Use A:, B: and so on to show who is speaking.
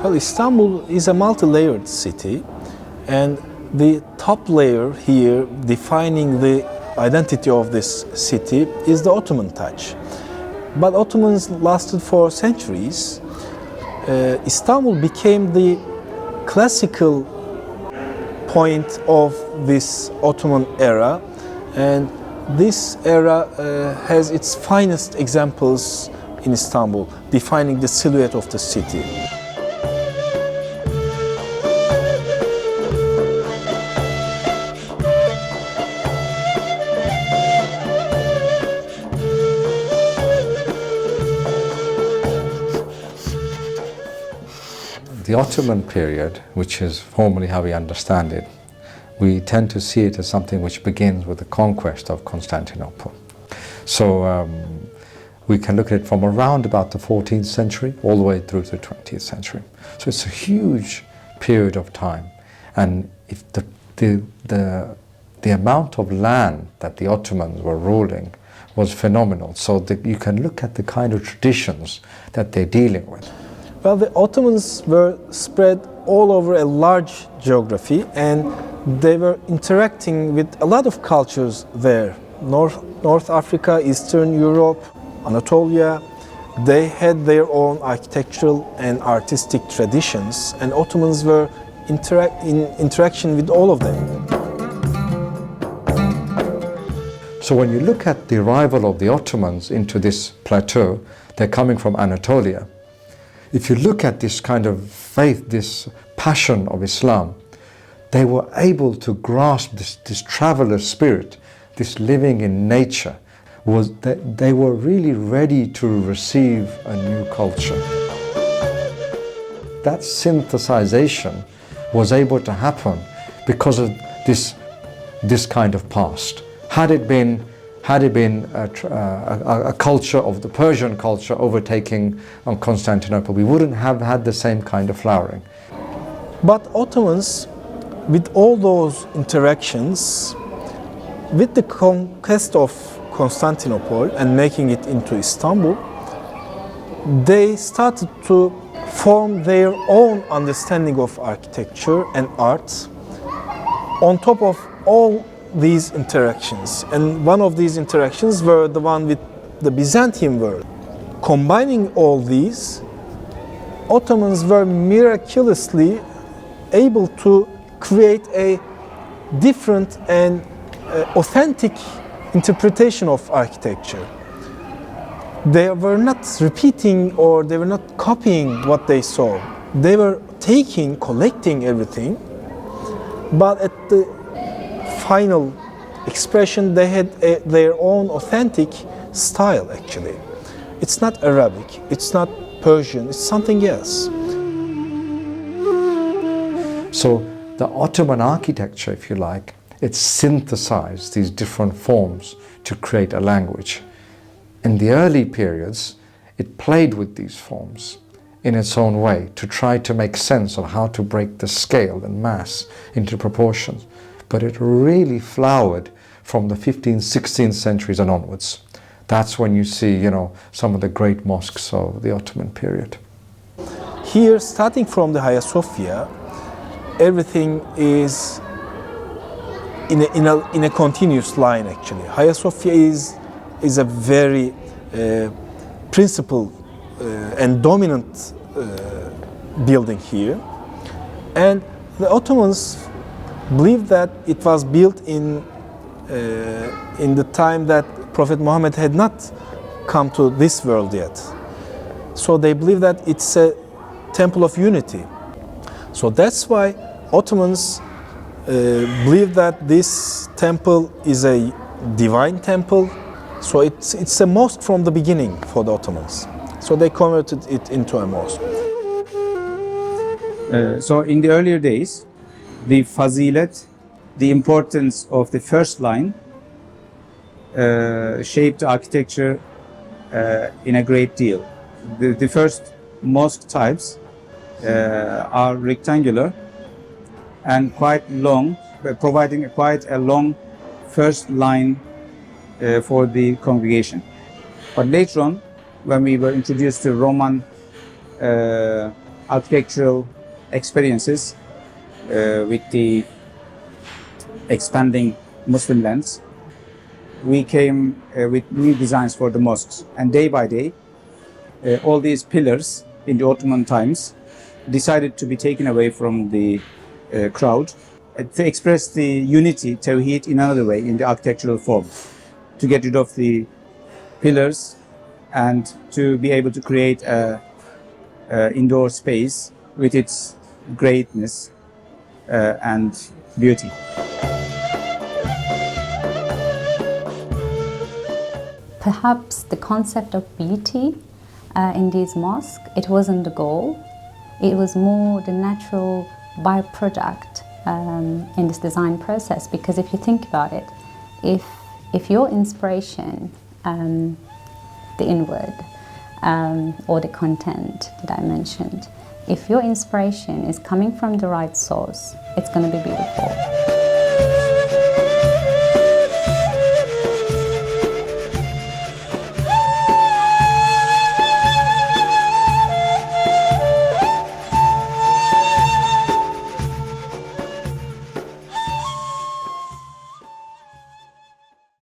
A: Well, Istanbul is a multi-layered city, and the top layer here defining the identity of this city is the Ottoman touch. But Ottomans lasted for centuries. Istanbul became the classical point of this Ottoman era, and this era has its finest examples in Istanbul, defining the silhouette of the city.
B: The Ottoman period, which is formally how we understand it, we tend to see it as something which begins with the conquest of Constantinople. So we can look at it from around about the 14th century all the way through to the 20th century. So it's a huge period of time. And if the amount of land that the Ottomans were ruling was phenomenal. So that you can look at the kind of traditions that they're dealing with.
A: Well, the Ottomans were spread all over a large geography, and they were interacting with a lot of cultures there. North Africa, Eastern Europe, Anatolia. They had their own architectural and artistic traditions, and Ottomans were in interaction with all of them.
B: So when you look at the arrival of the Ottomans into this plateau, they're coming from Anatolia. If you look at this kind of faith, this passion of Islam, they were able to grasp this traveler spirit, this living in nature. They were really ready to receive a new culture. That synthesization was able to happen because of this kind of past. Had it been a culture of the Persian culture overtaking Constantinople, we wouldn't have had the same kind of flowering.
A: But Ottomans, with all those interactions, with the conquest of Constantinople and making it into Istanbul, they started to form their own understanding of architecture and art on top of all these interactions. And one of these interactions were the one with the Byzantine world. Combining all these, Ottomans were miraculously able to create a different and authentic interpretation of architecture. They were not repeating or they were not copying what they saw. They were collecting everything, but at the final expression they had their own authentic style actually. It's not Arabic, it's not Persian, it's something else.
B: So the Ottoman architecture, if you like, it synthesized these different forms to create a language. In the early periods, it played with these forms in its own way to try to make sense of how to break the scale and mass into proportions. But it really flowered from the 15th, 16th centuries and onwards. That's when you see, some of the great mosques of the Ottoman period.
A: Here, starting from the Hagia Sophia, everything is in a continuous line actually. Hagia Sophia is a very principal and dominant building here, and the Ottomans believed that it was built in the time that Prophet Muhammad had not come to this world yet. So they believe that it's a temple of unity. So that's why Ottomans believe that this temple is a divine temple. So it's a mosque from the beginning for the Ottomans. So they converted it into a mosque.
C: So in the earlier days, the fazilet, the importance of the first line, shaped architecture in a great deal. The first mosque types are rectangular and quite long, providing quite a long first line for the congregation. But later on, when we were introduced to Roman architectural experiences with the expanding Muslim lands, we came with new designs for the mosques. And day by day, all these pillars in the Ottoman times decided to be taken away from the crowd to express the unity, Tawheed, in another way, in the architectural form, to get rid of the pillars and to be able to create a indoor space with its greatness and beauty.
D: Perhaps the concept of beauty in these mosques, it wasn't the goal. It was more the natural byproduct in this design process. Because if you think about it, if your inspiration, the inward or the content that I mentioned, if your inspiration is coming from the right source, it's going to be beautiful.